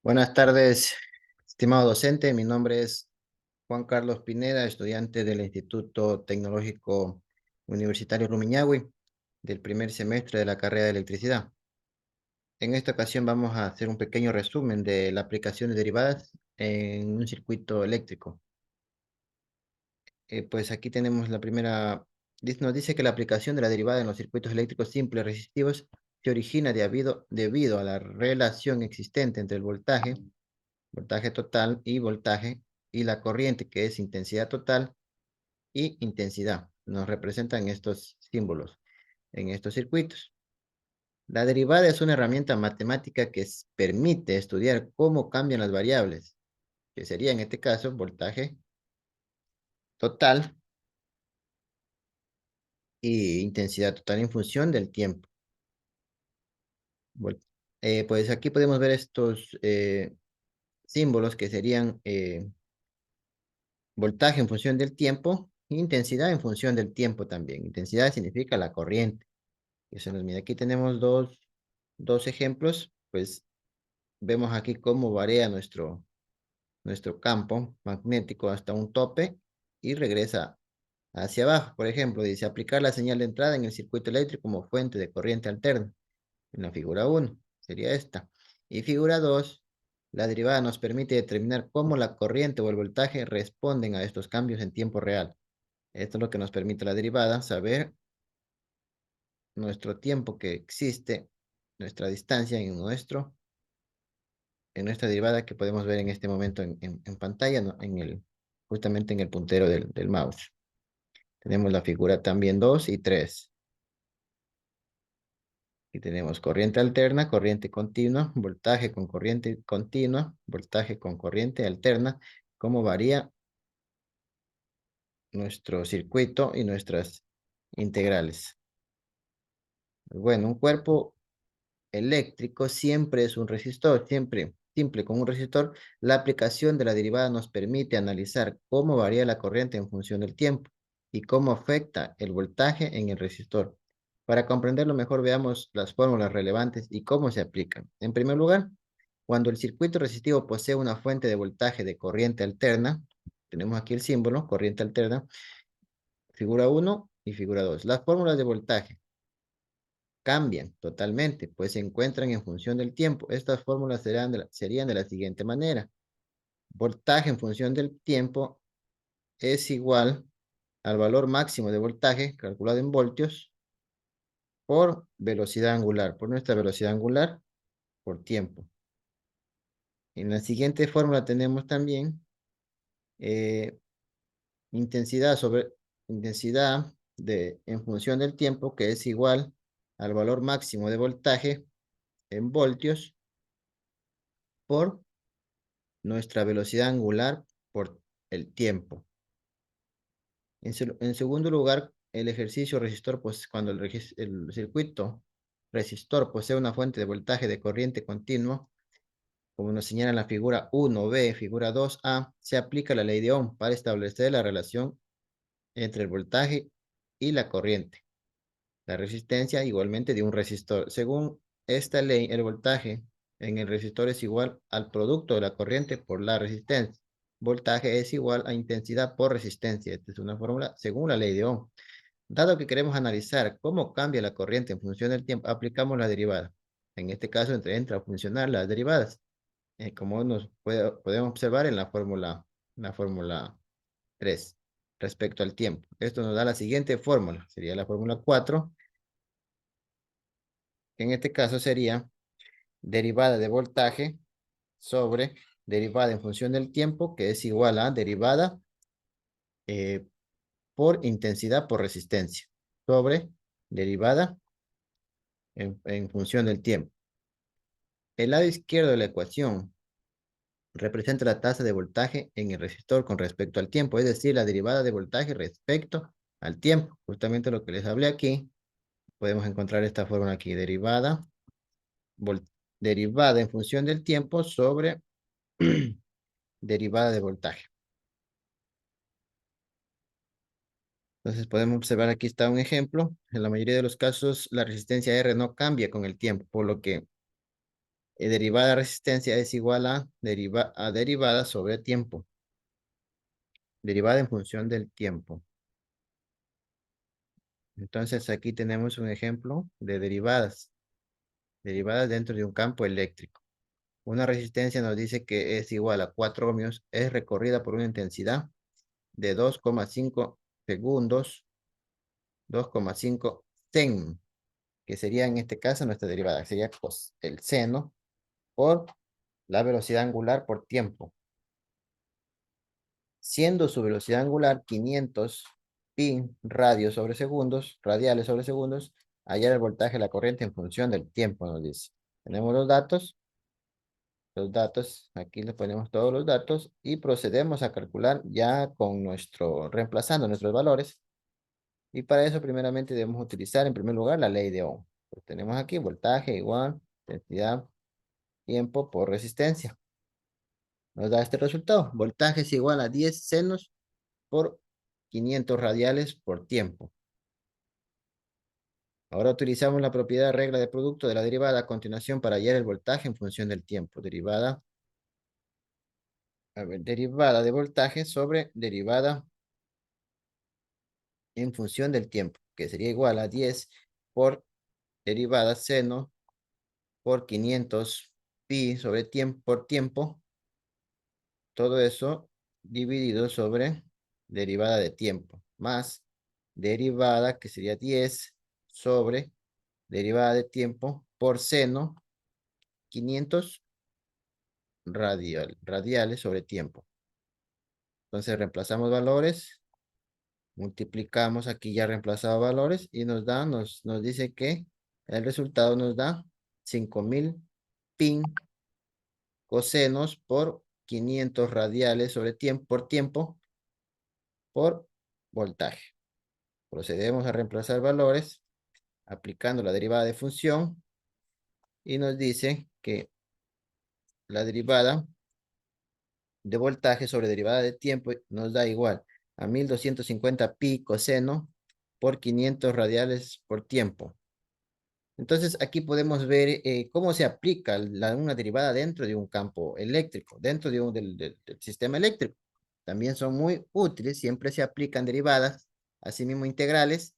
Buenas tardes, estimado docente. Mi nombre es Juan Carlos Pineda, estudiante del Instituto Tecnológico Universitario Rumiñahui, del primer semestre de la carrera de electricidad. En esta ocasión vamos a hacer un pequeño resumen de la aplicación de derivadas en un circuito eléctrico. Pues aquí tenemos la primera, nos dice que la aplicación de la derivada en los circuitos eléctricos simples resistivos se origina debido a la relación existente entre el voltaje total y voltaje, y la corriente, que es intensidad total y intensidad. Nos representan estos símbolos en estos circuitos. La derivada es una herramienta matemática que permite estudiar cómo cambian las variables, que sería en este caso voltaje total y intensidad total en función del tiempo. Pues aquí podemos ver estos símbolos que serían voltaje en función del tiempo, intensidad en función del tiempo también. Intensidad significa la corriente que se nos mide. Aquí tenemos dos ejemplos, pues vemos aquí cómo varía nuestro campo magnético hasta un tope y regresa hacia abajo. Por ejemplo, dice aplicar la señal de entrada en el circuito eléctrico como fuente de corriente alterna. En la figura 1 sería esta. Y figura 2, la derivada nos permite determinar cómo la corriente o el voltaje responden a estos cambios en tiempo real. Esto es lo que nos permite la derivada, saber nuestro tiempo que existe, nuestra distancia en nuestra derivada que podemos ver en este momento en pantalla, ¿no? Justamente en el puntero del mouse. Tenemos la figura también 2 y 3. Aquí tenemos corriente alterna, corriente continua, voltaje con corriente continua, voltaje con corriente alterna, cómo varía nuestro circuito y nuestras integrales. Bueno, un cuerpo eléctrico siempre es un resistor, siempre simple con un resistor. La aplicación de la derivada nos permite analizar cómo varía la corriente en función del tiempo y cómo afecta el voltaje en el resistor. Para comprenderlo mejor, veamos las fórmulas relevantes y cómo se aplican. En primer lugar, cuando el circuito resistivo posee una fuente de voltaje de corriente alterna, tenemos aquí el símbolo, corriente alterna, figura 1 y figura 2. Las fórmulas de voltaje cambian totalmente, pues se encuentran en función del tiempo. Estas fórmulas serían de la siguiente manera. Voltaje en función del tiempo es igual al valor máximo de voltaje, calculado en voltios, por velocidad angular, por nuestra velocidad angular, por tiempo. En la siguiente fórmula tenemos también eh, intensidad sobre intensidad en función del tiempo, que es igual al valor máximo de voltaje en voltios por nuestra velocidad angular por el tiempo. En segundo lugar, el ejercicio resistor, pues cuando el circuito resistor posee una fuente de voltaje de corriente continua, como nos señala en la figura 1b, figura 2a, se aplica la ley de Ohm para establecer la relación entre el voltaje y la corriente. La resistencia igualmente de un resistor. Según esta ley, el voltaje en el resistor es igual al producto de la corriente por la resistencia. Voltaje es igual a intensidad por resistencia. Esta es una fórmula según la ley de Ohm. Dado que queremos analizar cómo cambia la corriente en función del tiempo, aplicamos la derivada. En este caso entra a funcionar las derivadas, como podemos observar en la fórmula 3 respecto al tiempo. Esto nos da la siguiente fórmula. Sería la fórmula 4, que en este caso sería derivada de voltaje sobre derivada en función del tiempo, que es igual a derivada eh, por intensidad por resistencia, sobre derivada en función del tiempo. El lado izquierdo de la ecuación representa la tasa de voltaje en el resistor con respecto al tiempo, es decir, la derivada de voltaje respecto al tiempo. Justamente lo que les hablé aquí, podemos encontrar esta fórmula aquí, derivada en función del tiempo sobre derivada de voltaje. Entonces podemos observar aquí está un ejemplo. En la mayoría de los casos la resistencia R no cambia con el tiempo, por lo que derivada de resistencia es igual a, a derivada sobre tiempo. Derivada en función del tiempo. Entonces aquí tenemos un ejemplo de derivadas. Derivadas dentro de un campo eléctrico. Una resistencia nos dice que es igual a 4 ohmios. Es recorrida por una intensidad de 2,5 segundos. 2,5 sen. Que sería en este caso nuestra derivada. Sería pues, el seno por la velocidad angular por tiempo. Siendo su velocidad angular 500 pi radios sobre segundos, radiales sobre segundos, hallar el voltaje de la corriente en función del tiempo, nos dice. Tenemos los datos, aquí le ponemos todos los datos y procedemos a calcular ya con reemplazando nuestros valores. Y para eso primeramente debemos utilizar en primer lugar la ley de Ohm. Pues tenemos aquí voltaje igual intensidad tiempo por resistencia. Nos da este resultado. Voltaje es igual a 10 senos por 500 radiales por tiempo. Ahora utilizamos la propiedad regla de producto de la derivada a continuación para hallar el voltaje en función del tiempo. Derivada de voltaje sobre derivada en función del tiempo, que sería igual a 10 por derivada seno por 500 pi sobre tiempo por tiempo. Todo eso dividido sobre derivada de tiempo, más derivada, que sería 10 sobre derivada de tiempo por seno 500 radiales sobre tiempo. Entonces reemplazamos valores, multiplicamos aquí ya reemplazado valores y nos dice que el resultado nos da 5000 pi cosenos por 500 radiales sobre tiempo por tiempo por voltaje. Procedemos a reemplazar valores aplicando la derivada de función y nos dice que la derivada de voltaje sobre derivada de tiempo nos da igual a 1250 pi coseno por 500 radiales por tiempo. Entonces aquí podemos ver cómo se aplica una derivada dentro de un campo eléctrico, dentro de del sistema eléctrico. También son muy útiles, siempre se aplican derivadas, asimismo integrales,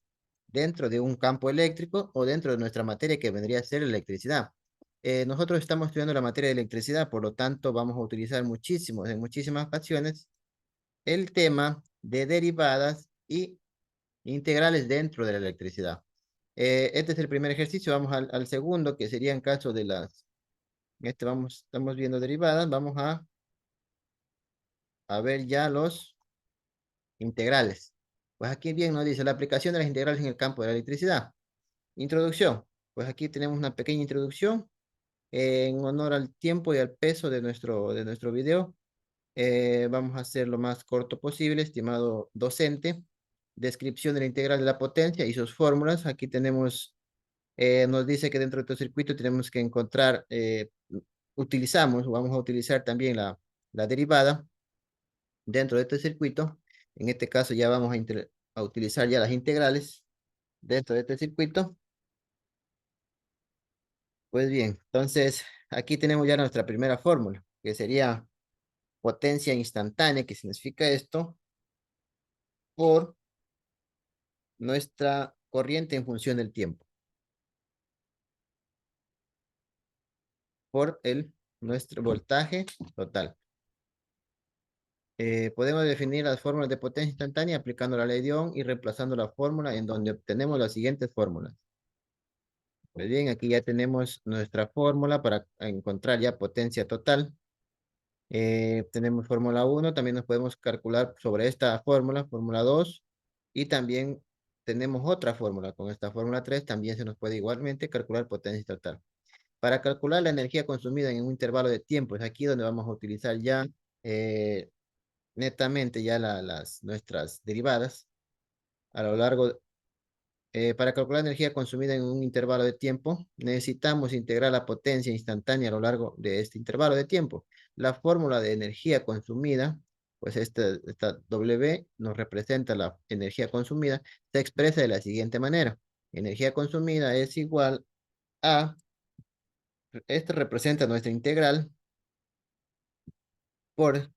dentro de un campo eléctrico o dentro de nuestra materia que vendría a ser electricidad. Nosotros estamos estudiando la materia de electricidad, por lo tanto vamos a utilizar en muchísimas ocasiones, el tema de derivadas y integrales dentro de la electricidad. Este es el primer ejercicio, vamos al segundo, que sería en caso de estamos viendo derivadas, vamos a ver ya los integrales. Pues aquí bien nos dice la aplicación de las integrales en el campo de la electricidad. Introducción, pues aquí tenemos una pequeña introducción en honor al tiempo y al peso de nuestro video. Vamos a hacer lo más corto posible, estimado docente. Descripción de la integral de la potencia y sus fórmulas. Aquí tenemos nos dice que dentro de este circuito tenemos que encontrar, vamos a utilizar también la derivada dentro de este circuito. En este caso ya vamos a utilizar ya las integrales dentro de este circuito. Pues bien, entonces aquí tenemos ya nuestra primera fórmula, que sería potencia instantánea, que significa esto, por nuestra corriente en función del tiempo, por nuestro voltaje total. Podemos definir las fórmulas de potencia instantánea aplicando la ley de Ohm y reemplazando la fórmula en donde obtenemos las siguientes fórmulas. Muy bien, aquí ya tenemos nuestra fórmula para encontrar ya potencia total. Tenemos fórmula 1, también nos podemos calcular sobre esta fórmula, fórmula 2, y también tenemos otra fórmula. Con esta fórmula 3 también se nos puede igualmente calcular potencia total. Para calcular la energía consumida en un intervalo de tiempo, es aquí donde vamos a utilizar ya netamente ya nuestras derivadas a lo largo. Para calcular la energía consumida en un intervalo de tiempo, necesitamos integrar la potencia instantánea a lo largo de este intervalo de tiempo. La fórmula de energía consumida, pues esta W nos representa la energía consumida, se expresa de la siguiente manera. Energía consumida es igual a Este representa nuestra integral por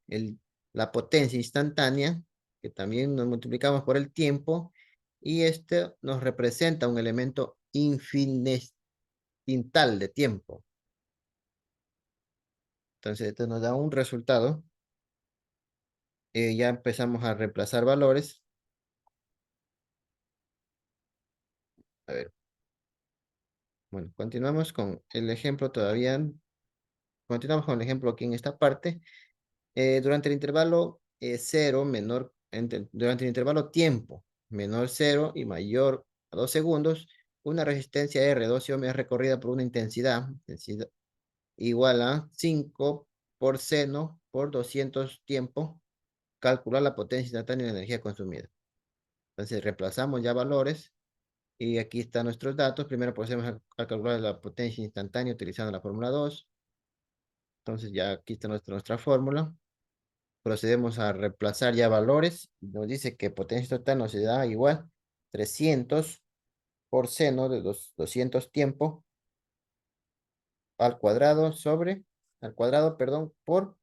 la potencia instantánea, que también nos multiplicamos por el tiempo, y este nos representa un elemento infinitesimal de tiempo. Entonces, esto nos da un resultado. Ya empezamos a reemplazar valores. A ver, bueno, continuamos con el ejemplo todavía. Continuamos con el ejemplo aquí en esta parte. Durante el intervalo 0 menor, durante el intervalo tiempo menor cero y mayor a 2 segundos, una resistencia R 2 ohm es recorrida por una intensidad igual a 5 por seno por 200 tiempo. Calcular la potencia instantánea de energía consumida. Entonces reemplazamos ya valores y aquí están nuestros datos. Primero procedemos a calcular la potencia instantánea utilizando la fórmula 2. Entonces ya aquí está nuestra fórmula. Procedemos a reemplazar ya valores. Nos dice que potencia total nos da igual 300 por seno de 200 tiempo al cuadrado perdón, por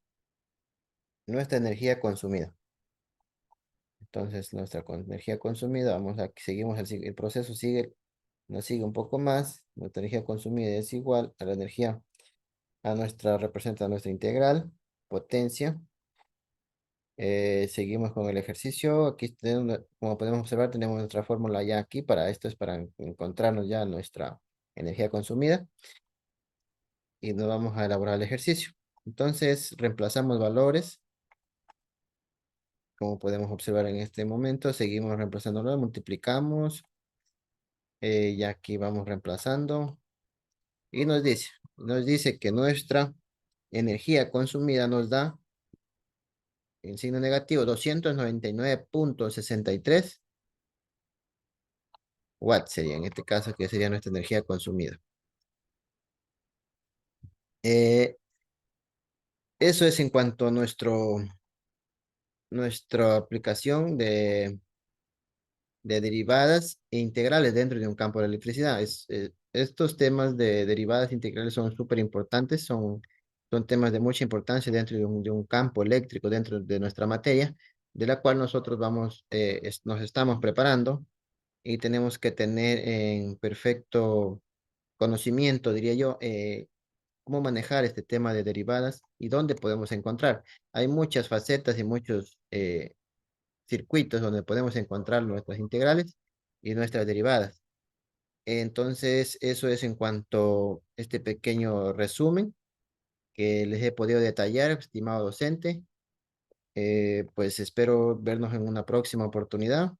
nuestra energía consumida. Entonces, energía consumida, seguimos el proceso, nos sigue un poco más. Nuestra energía consumida es igual a la energía, representa nuestra integral, potencia. Seguimos con el ejercicio. Aquí, como podemos observar, tenemos nuestra fórmula ya aquí. Esto es para encontrarnos ya nuestra energía consumida. Y nos vamos a elaborar el ejercicio. Entonces, reemplazamos valores. Como podemos observar en este momento, seguimos reemplazándolo, multiplicamos. Y aquí vamos reemplazando. Y nos dice que nuestra energía consumida nos da, en signo negativo, 299,63 watts sería en este caso, que sería nuestra energía consumida. Eh, Eso es en cuanto a nuestra aplicación de derivadas e integrales dentro de un campo de electricidad. Estos temas de derivadas integrales son súper importantes, son temas de mucha importancia dentro de un campo eléctrico, dentro de nuestra materia, de la cual nosotros nos estamos preparando y tenemos que tener en perfecto conocimiento, diría yo, cómo manejar este tema de derivadas y dónde podemos encontrar. Hay muchas facetas y muchos circuitos donde podemos encontrar nuestras integrales y nuestras derivadas. Entonces, eso es en cuanto a este pequeño resumen que les he podido detallar, estimado docente. Pues espero vernos en una próxima oportunidad.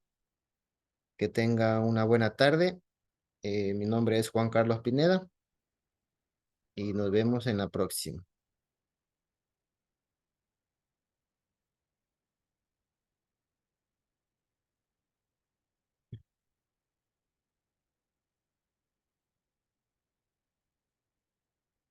Que tenga una buena tarde. Mi nombre es Juan Carlos Pineda y nos vemos en la próxima.